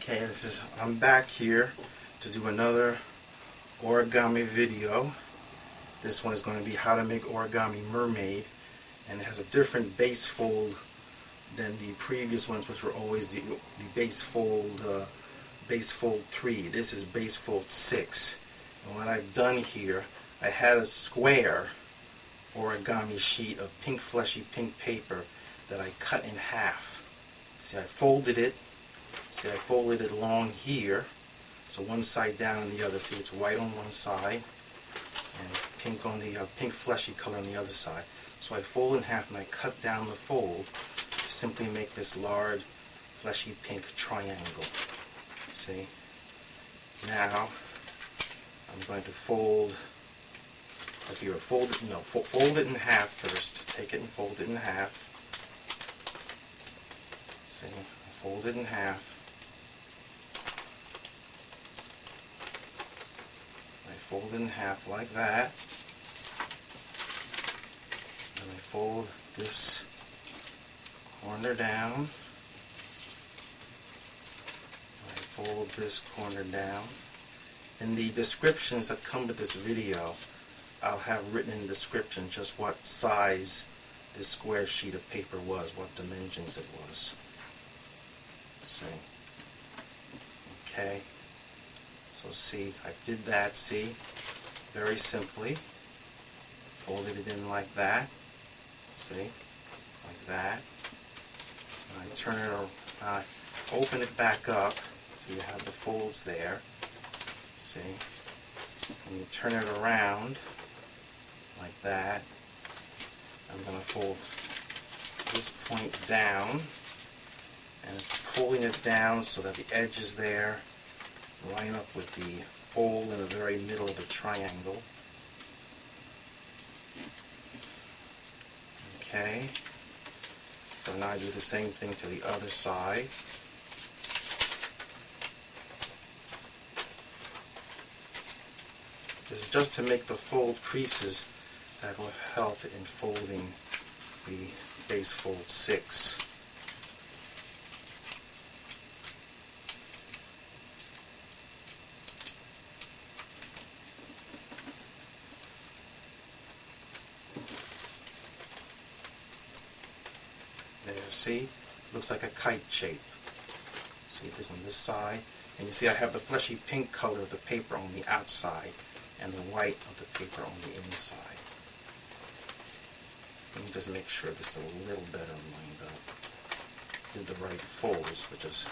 Okay, I'm back here to do another origami video. This one is going to be how to make origami mermaid, and it has a different base fold than the previous ones, which were always the base fold 3. This is base fold 6. And what I've done here, I had a square origami sheet of pink fleshy pink paper that I cut in half. See, I folded it. See, I folded it along here, so one side down and the other. See, it's white on one side and pink on the pink fleshy color on the other side. So I fold in half and I cut down the fold to simply make this large fleshy pink triangle. See? Now I'm going to fold fold it in half first. Take it and fold it in half. See? Fold it in half. I fold it in half like that. And I fold this corner down. I fold this corner down. In the descriptions that come with this video, I'll have written in the description just what size this square sheet of paper was, what dimensions it was. See? Okay. So see, I did that, see? Very simply. Folded it in like that. See? Like that. And I turn it around, I open it back up. So you have the folds there. See? And you turn it around like that. I'm going to fold this point down and pulling it down so that the edges there line up with the fold in the very middle of the triangle. Okay. So now I do the same thing to the other side. This is just to make the fold creases that will help in folding the base fold 6. There, see? Looks like a kite shape. See this on this side? And you see I have the fleshy pink color of the paper on the outside and the white of the paper on the inside. Let me just make sure this is a little better lined up. Did the right folds, but just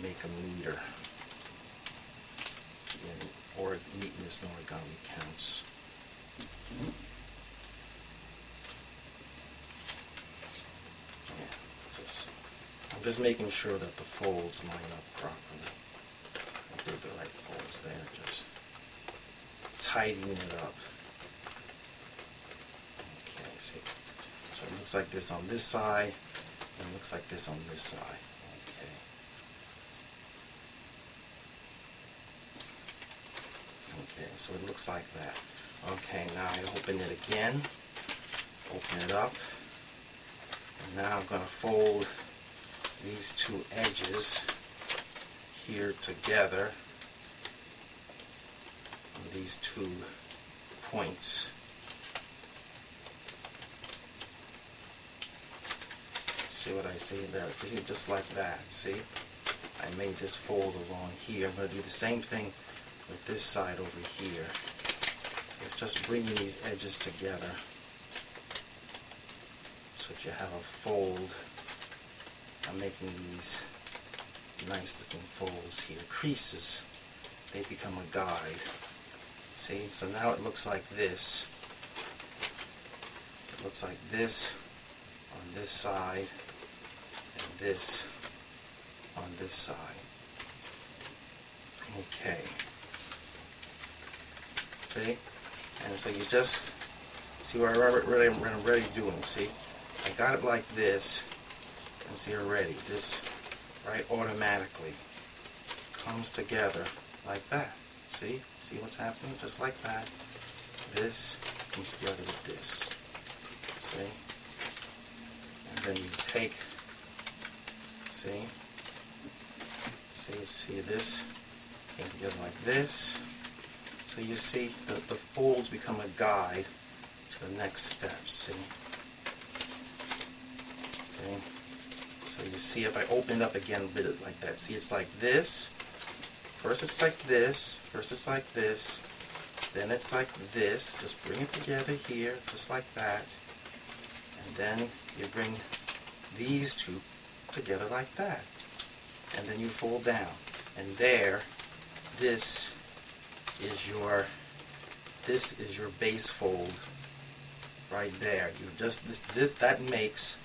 make them neater. Or neatness in origami counts. I'm just making sure that the folds line up properly. I did the right folds there, just tidying it up. Okay, see. So it looks like this on this side, and it looks like this on this side. Okay. Okay, so it looks like that. Okay, now I open it again. Open it up. And now I'm going to fold these two edges here together on these two points. See what I see there? See, just like that. See? I made this fold along here. I'm going to do the same thing with this side over here. It's just bringing these edges together so that you have a fold. I'm making these nice looking folds here, creases. They become a guide. See? So now it looks like this. It looks like this on this side and this on this side. Okay. See? And so you just see what I'm already doing. See? I got it like this. And see already, this right automatically comes together like that. See? See what's happening? Just like that. This comes together with this. See? And then you take, see? So you see this came together like this. So you see the folds become a guide to the next step. See? See? So you see if I open it up again a bit like that. See, it's like this. First it's like this. First it's like this. Then it's like this. Just bring it together here, just like that. And then you bring these two together like that. And then you fold down. And there, this is your base fold right there. You just that makes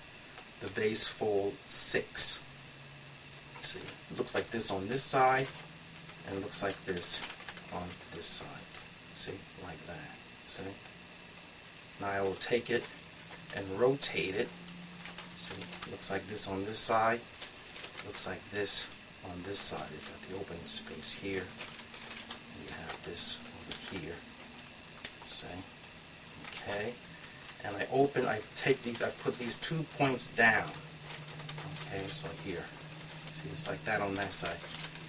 the base fold 6. See, it looks like this on this side, and it looks like this on this side. See, like that. See. Now I will take it and rotate it. See, it looks like this on this side. Looks like this on this side. You've got the opening space here, and you have this over here. See? Okay. And I take these, I put these 2 points down. Okay, so here. See, it's like that on that side.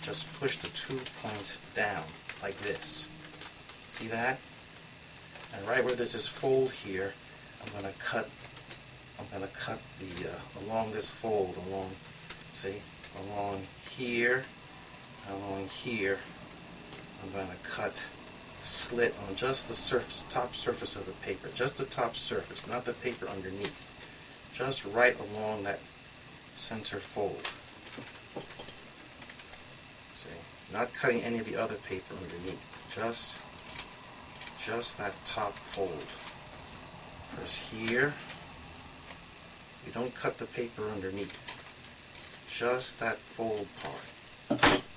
Just push the 2 points down, like this. See that? And right where there's this fold here, I'm gonna cut the along this fold, along, see, along here, I'm gonna cut a slit on just the surface, top surface of the paper, just the top surface, not the paper underneath, just right along that center fold. See, not cutting any of the other paper underneath, just that top fold. First here, you don't cut the paper underneath, just that fold part.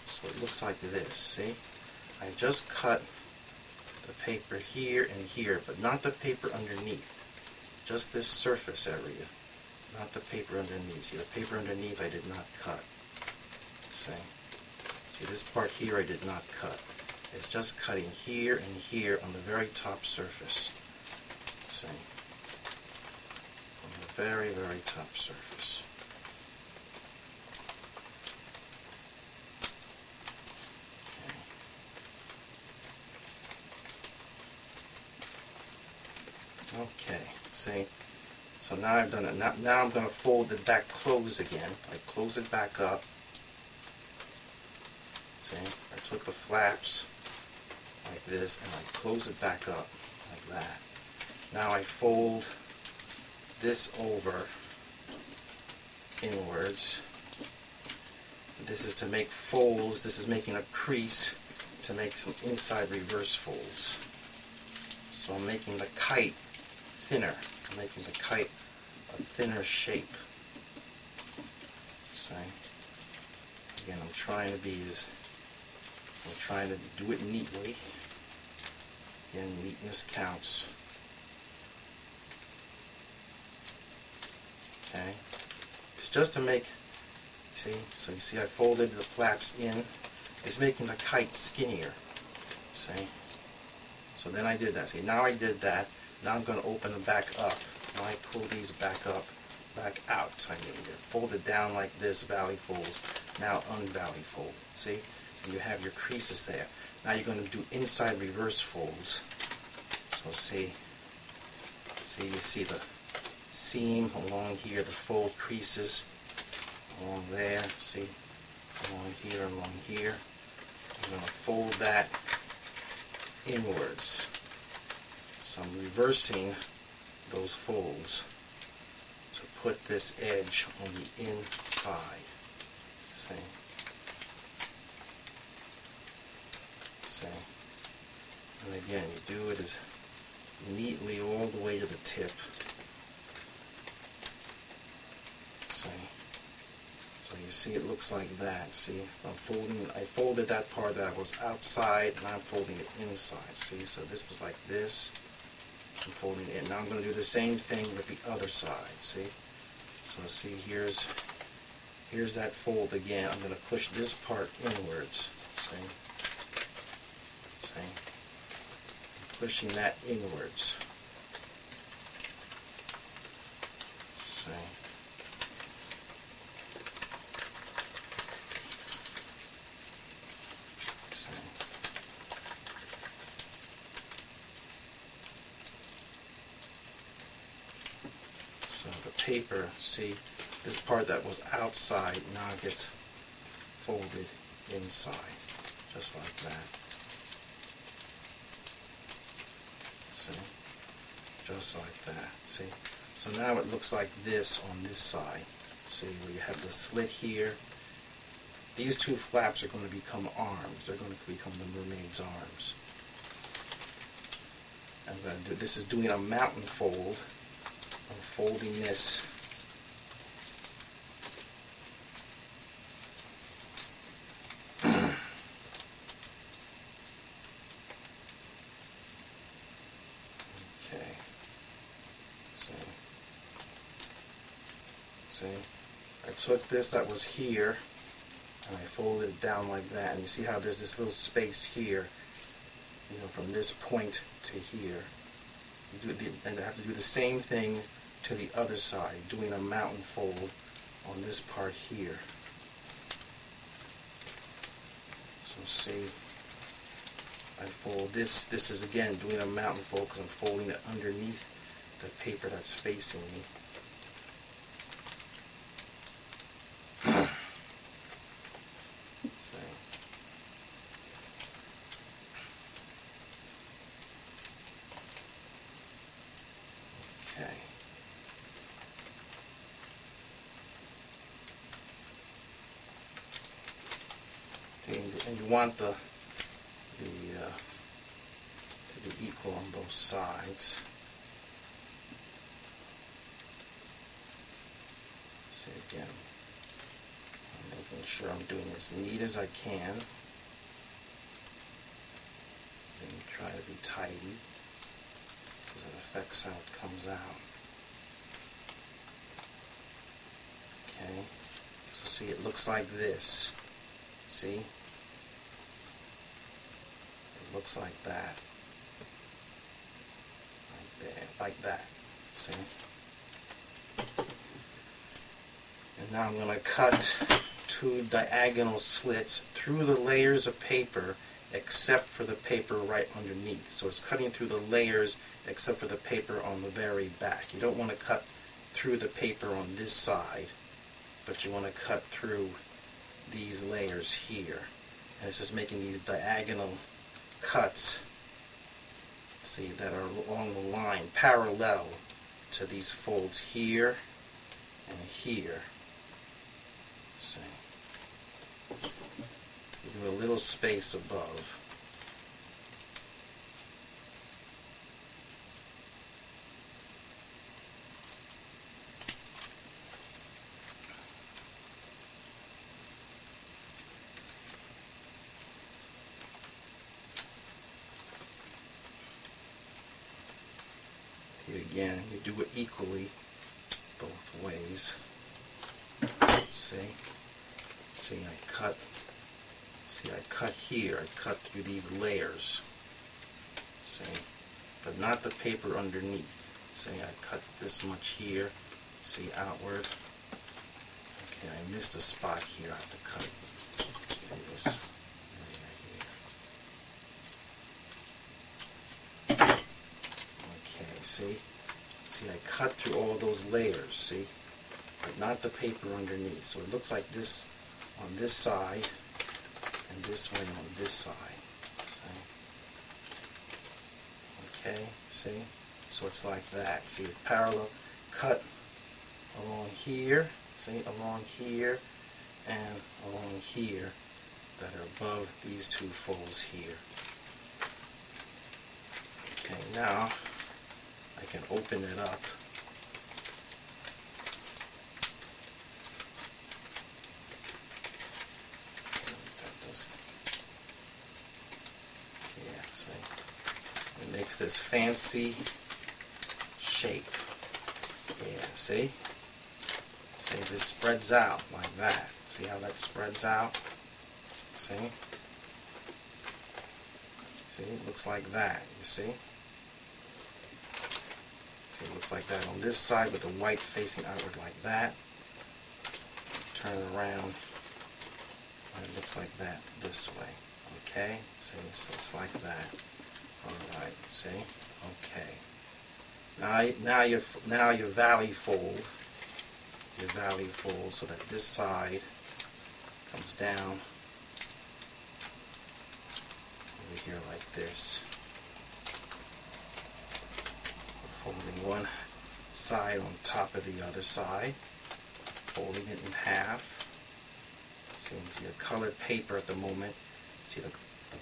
So it looks like this, see? I just cut the paper here and here, but not the paper underneath, just this surface area, not the paper underneath. See, the paper underneath I did not cut. See this part here I did not cut. It's just cutting here and here on the very top surface. See? On the very, very top surface. Okay, see? So now I've done it. Now I'm going to fold it back close again. I close it back up. See? I took the flaps like this and I close it back up like that. Now I fold this over inwards. This is to make folds. This is making a crease to make some inside reverse folds. So I'm making the kite thinner. I'm making the kite a thinner shape. See? Again, I'm trying to do it neatly. Again, neatness counts. Okay? It's just to make, see? So you see I folded the flaps in. It's making the kite skinnier. See? So then I did that. See, now I did that. Now I'm going to open them back up. Now I pull these back up, back out. I mean, they're folded down like this, valley folds. Now unvalley fold. See? And you have your creases there. Now you're going to do inside reverse folds. So see, you see the seam along here, the fold creases along there. See, along here, along here. I'm going to fold that inwards. So I'm reversing those folds to put this edge on the inside. See? See? And again, you do it as neatly all the way to the tip. See? So you see it looks like that. See? I folded that part that was outside, and I'm folding it inside. See? So this was like this. I'm folding it in. Now I'm going to do the same thing with the other side. See? So see, here's that fold again. I'm going to push this part inwards. See? See? I'm pushing that inwards. See? paper, see, this part that was outside now gets folded inside, just like that. See? Just like that. See? So now it looks like this on this side. See, where you have the slit here. These two flaps are going to become arms. They're going to become the mermaid's arms. I'm going to do this is doing a mountain fold. I'm folding this. Okay. See, I took this that was here and I folded it down like that, and you see how there's this little space here, you know, from this point to here. And I have to do the same thing to the other side, doing a mountain fold on this part here. So see, I fold this. This is again doing a mountain fold because I'm folding it underneath the paper that's facing me. Okay. And you want to be equal on both sides. So again, I'm making sure I'm doing as neat as I can. And try to be tidy, because it affects how it comes out. Okay, so see, it looks like this. See? It looks like that. Right there, like that. See? And now I'm going to cut two diagonal slits through the layers of paper except for the paper right underneath. So it's cutting through the layers except for the paper on the very back. You don't want to cut through the paper on this side, but you want to cut through these layers here. And it's just making these diagonal cuts, see, that are along the line, parallel to these folds here and here. See? You do a little space above. Again, you do it equally both ways. See? See, I cut here, I cut through these layers. See? But not the paper underneath. See, I cut this much here. See, outward. Okay, I missed a spot here. I have to cut through this layer here. Okay, see? See, I cut through all those layers, see? But not the paper underneath. So it looks like this on this side and this way on this side. See? Okay, see? So it's like that. See, it parallel cut along here, see, along here and along here that are above these two folds here. Okay, now I can open it up. Yeah, see? It makes this fancy shape. Yeah, see? See, this spreads out like that. See how that spreads out? See? See, it looks like that, you see? See, it looks like that on this side with the white facing outward like that. Turn it around, and it looks like that this way. Okay? See, so it's like that. Alright, see? Okay. Now you valley fold your valley fold so that this side comes down over here like this. We're folding one side on top of the other side, folding it in half. See a colored paper at the moment. See the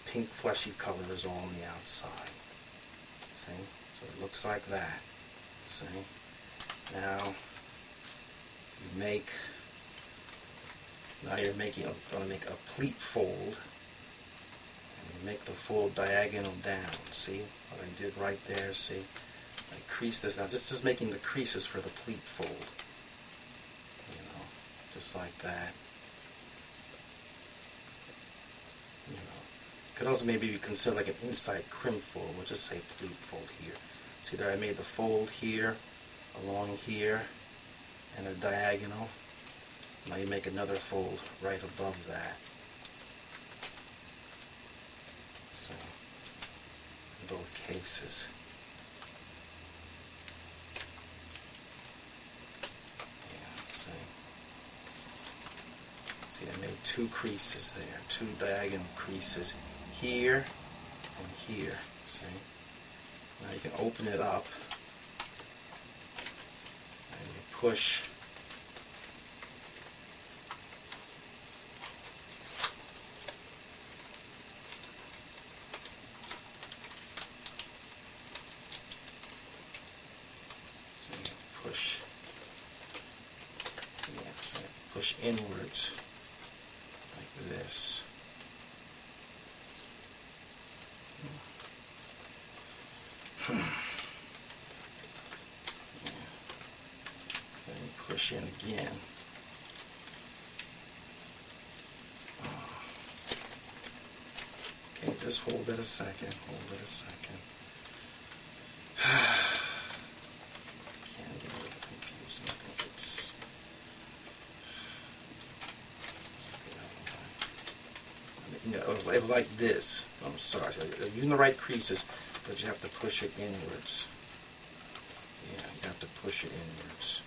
pink fleshy color is all on the outside. See? So it looks like that. See? Now you're going to make a pleat fold, and you make the fold diagonal down. See what I did right there? See? I crease this. Now this is making the creases for the pleat fold. You know, just like that. You know, could also maybe be considered like an inside crimp fold. We'll just say pleat fold here. See there, I made the fold here, along here, and a diagonal. Now you make another fold right above that. So, in both cases. See, I made two creases there, two diagonal creases here and here. See? Now you can open it up and you push push inwards like this. Then push in again. Okay, just hold it a second. Hold it a second. Can't get a little confused. I think it's it was like this. I'm sorry. So you're using the right creases, but you have to push it inwards. Yeah, you have to push it inwards.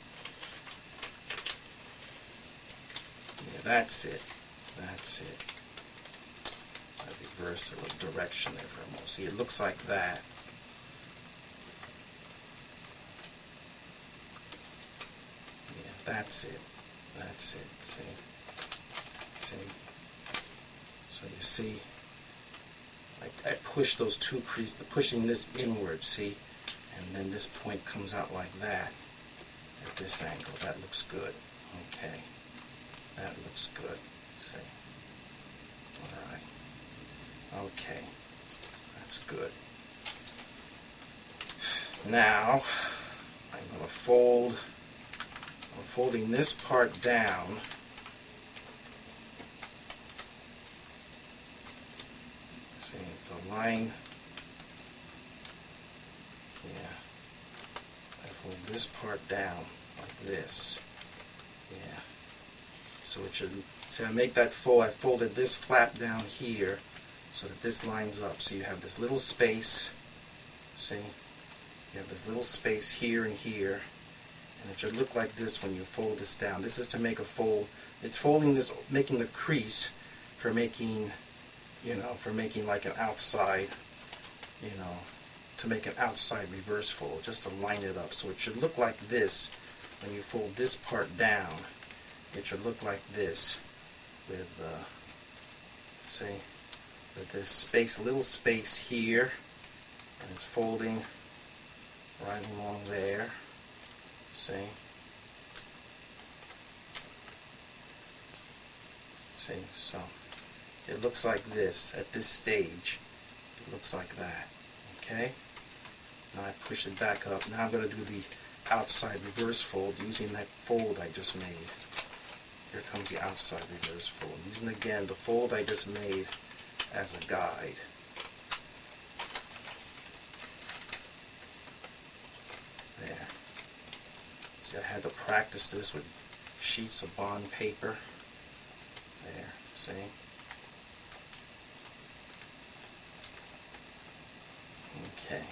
Yeah, that's it. That's it. I reversed a little direction there for a moment. See, it looks like that. Yeah, that's it. That's it. See? See? So you see, I push those two creases, pushing this inward, see? And then this point comes out like that at this angle. That looks good. Okay. That looks good. See? Alright. Okay. That's good. Now, I'm going to fold, I'm folding this part down. See, the line, yeah, I fold this part down like this, yeah, so it should, see I make that fold, I folded this flap down here so that this lines up, so you have this little space, see, you have this little space here and here, and it should look like this when you fold this down. This is to make a fold, it's folding this, making the crease for making, you know, for making like an outside, you know, to make an outside reverse fold, just to line it up. So it should look like this when you fold this part down. It should look like this with, see, with this space, little space here, and it's folding right along there. See? See? So it looks like this at this stage. It looks like that. Okay? Now I push it back up. Now I'm going to do the outside reverse fold using that fold I just made. Here comes the outside reverse fold. Using again the fold I just made as a guide. There. See, I had to practice this with sheets of bond paper. There, see? Okay.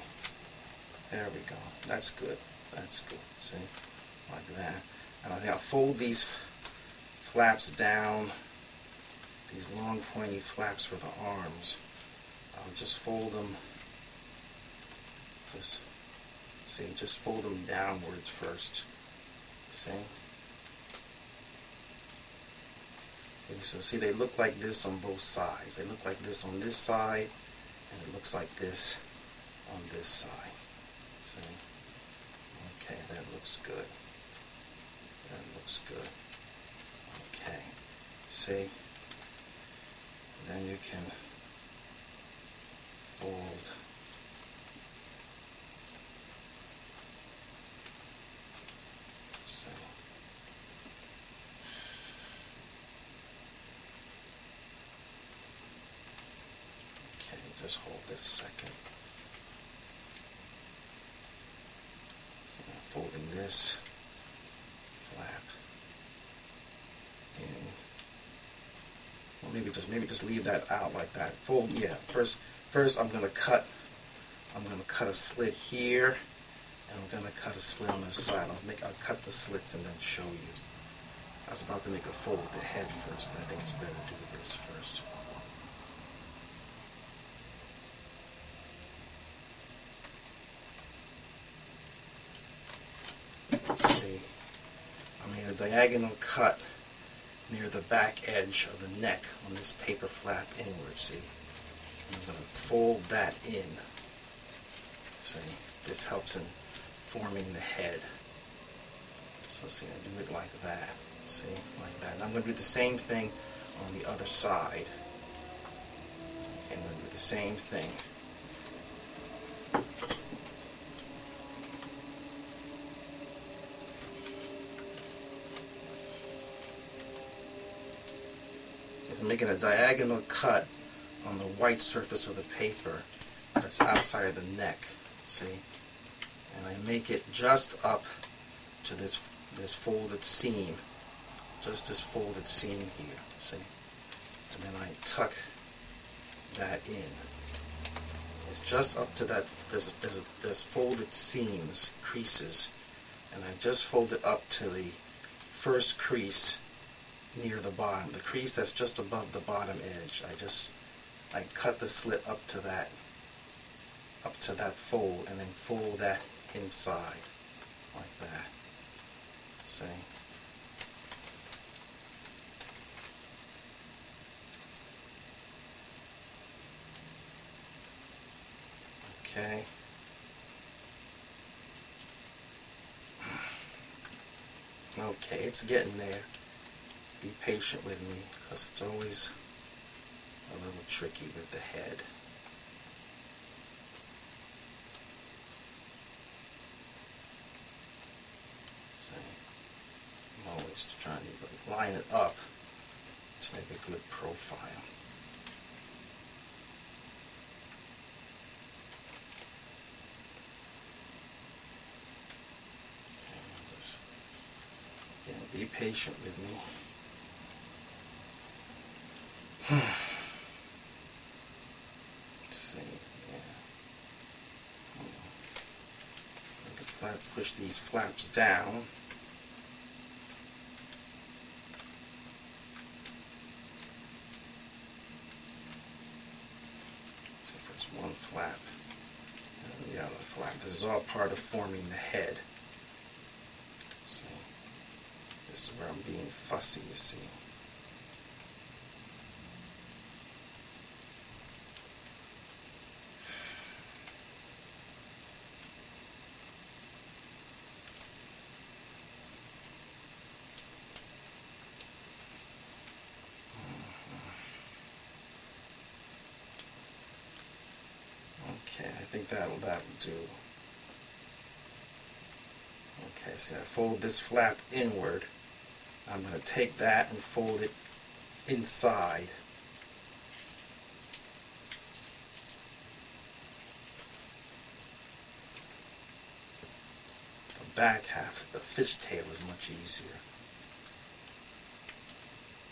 There we go. That's good. That's good. See? Like that. And I think I'll fold these flaps down, these long pointy flaps for the arms. I'll just fold them, just fold them downwards first. See? Okay, so see, they look like this on both sides. They look like this on this side, and it looks like this on this side. See? Okay, that looks good. That looks good. Okay. See? And then you can fold. See? Okay, just hold it a second. Folding this flap in. Well, maybe just leave that out like that. Fold, yeah. First I'm gonna cut a slit here, and I'm gonna cut a slit on this side. I'll cut the slits and then show you. I was about to make a fold with the head first, but I think it's better to do this first. See, I made a diagonal cut near the back edge of the neck on this paper flap inward, see? And I'm going to fold that in. See, this helps in forming the head. So see, I do it like that. See, like that. And I'm going to do the same thing on the other side. Okay, I'm going to do the same thing. I'm making a diagonal cut on the white surface of the paper that's outside of the neck, see? And I make it just up to this folded seam, just this folded seam here, see? And then I tuck that in. It's just up to that, there's folded seams, creases, and I just fold it up to the first crease near the bottom, the crease that's just above the bottom edge. I cut the slit up to that fold, and then fold that inside like that. See? Okay. Okay, it's getting there. Be patient with me, because it's always a little tricky with the head. See? I'm always trying to line it up to make a good profile. Okay, just, again, be patient with me. Let's see, yeah. Push these flaps down. So first one flap and the other flap. This is all part of forming the head. So this is where I'm being fussy, you see. Okay, I think that'll do. Okay, so I fold this flap inward. I'm going to take that and fold it inside. The back half, the fishtail, is much easier.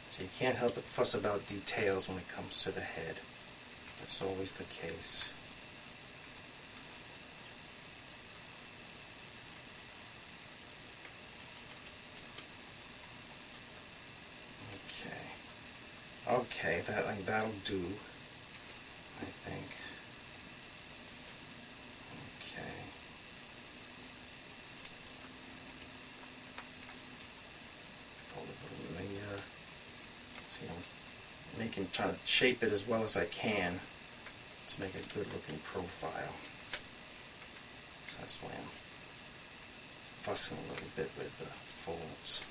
So you can't help but fuss about details when it comes to the head. That's always the case. Okay, that'll do, I think. Okay. Fold it a little later. See, I'm trying to shape it as well as I can to make a good looking profile. So that's why I'm fussing a little bit with the folds.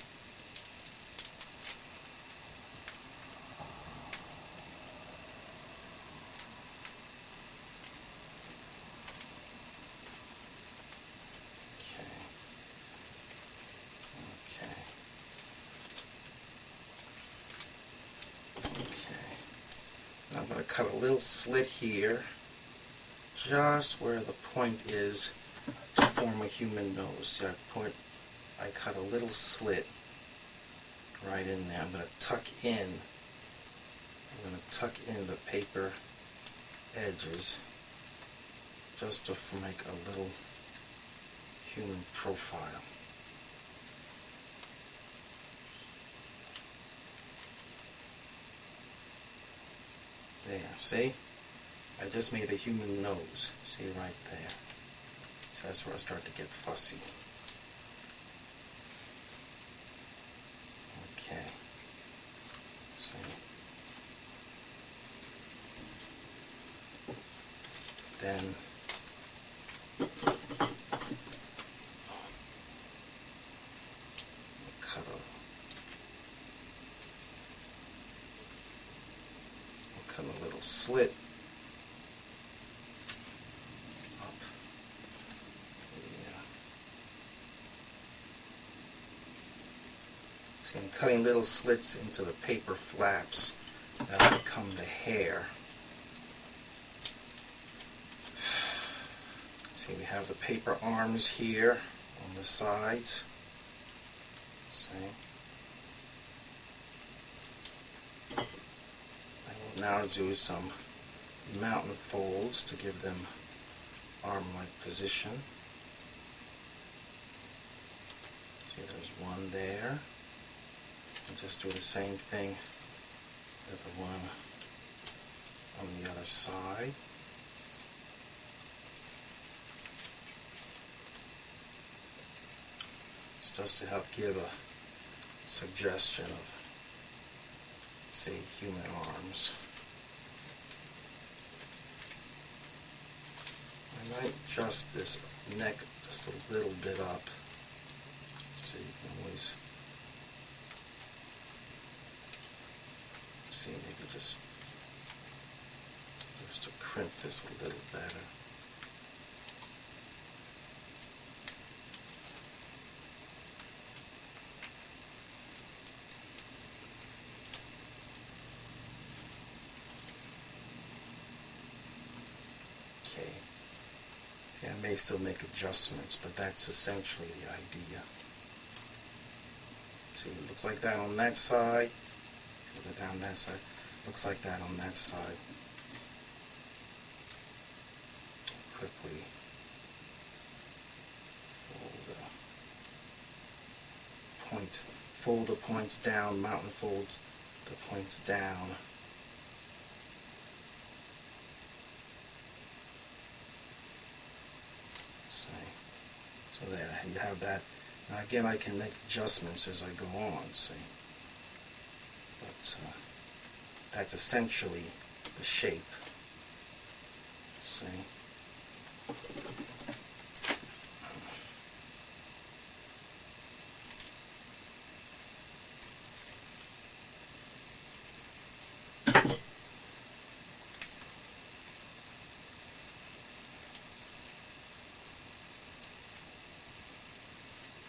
I'm going to cut a little slit here, just where the point is to form a human nose. See, I cut a little slit right in there. I'm going to tuck in the paper edges just to make a little human profile. There, see? I just made a human nose. See right there. So that's where I start to get fussy. Okay. So then cut a little slit up here. See, I'm cutting little slits into the paper flaps that will become the hair. See, we have the paper arms here on the sides. See? Now do some mountain folds to give them arm-like position. See, there's one there. And just do the same thing with the one on the other side. It's just to help give a suggestion of, say, human arms. I might adjust this neck just a little bit up, so you can always see, maybe just to crimp this a little better. Okay. See, I may still make adjustments, but that's essentially the idea. See, it looks like that on that side. Look it down that side. Looks like that on that side. Quickly fold the points down, mountain folds the points down. So there, you have that. Now again, I can make adjustments as I go on, see. But that's essentially the shape, see.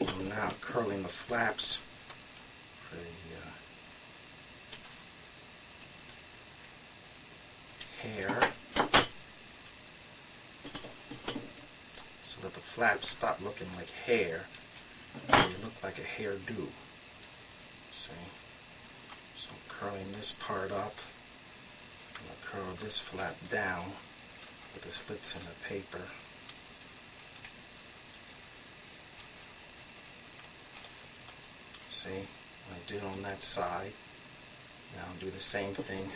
I'm now curling the flaps for the hair, so that the flaps stop looking like hair, they look like a hairdo. See? So I'm curling this part up, and I'll curl this flap down with the slits in the paper. See, what I did on that side. Now do the same thing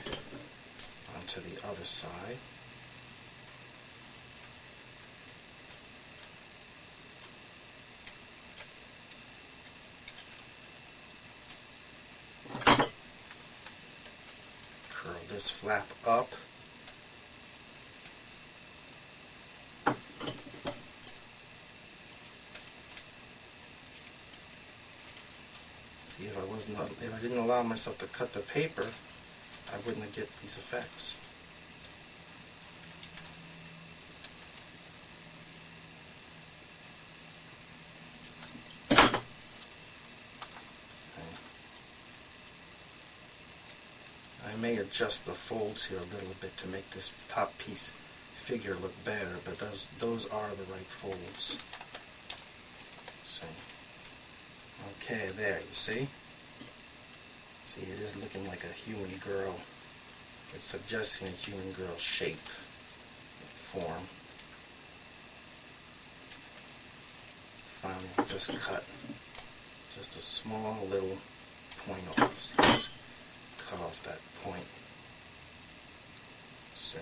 onto the other side. Curl this flap up. See, if I didn't allow myself to cut the paper, I wouldn't get these effects. I may adjust the folds here a little bit to make this top piece figure look better, but those are the right folds. See? Okay, there, you see? See, it is looking like a human girl. It's suggesting a human girl shape, form. Finally, just cut just a small little point off. See, just cut off that point. See?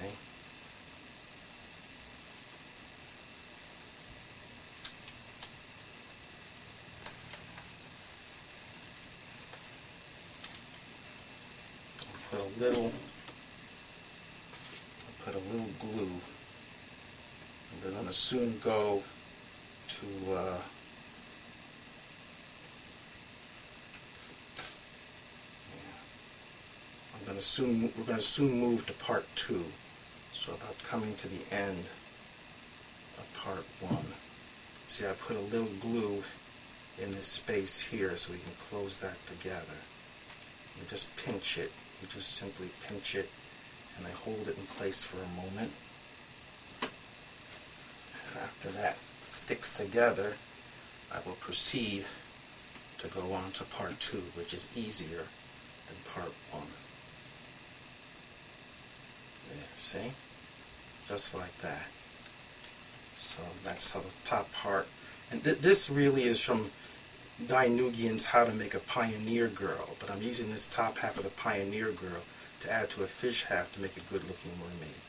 Put a little glue. And we're going to soon go to we're going to soon move to part 2. So about coming to the end of part 1. See, I put a little glue in this space here so we can close that together. You just pinch it. You just simply pinch it, and I hold it in place for a moment. And after that sticks together, I will proceed to go on to part 2, which is easier than part 1. There, see? Just like that. So that's the top part. And this really is from Nugian's How to Make a Pioneer Girl, but I'm using this top half of the Pioneer Girl to add to a fish half to make a good looking mermaid.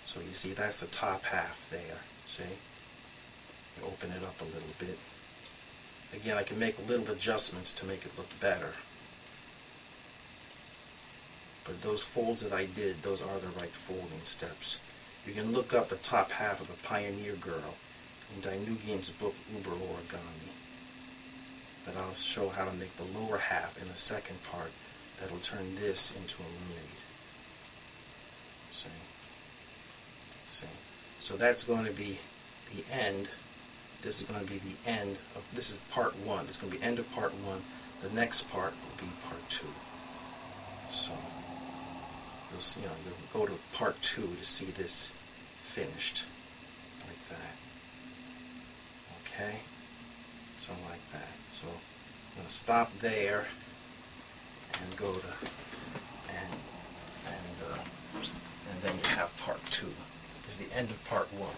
So you see, that's the top half there. See? You open it up a little bit. Again, I can make little adjustments to make it look better. But those folds that I did, those are the right folding steps. You can look up the top half of the Pioneer Girl in Nugian's book, Uber Origami. But I'll show how to make the lower half in the second part that'll turn this into a mermaid. See? See? So that's going to be the end. This is going to be the end of, this is part 1. This is going to be end of part 1. The next part will be part 2. So, you'll go to part 2 to see this finished. Like that. Okay? So like that. So I'm going to stop there and go to and then you have part 2. This is the end of part 1.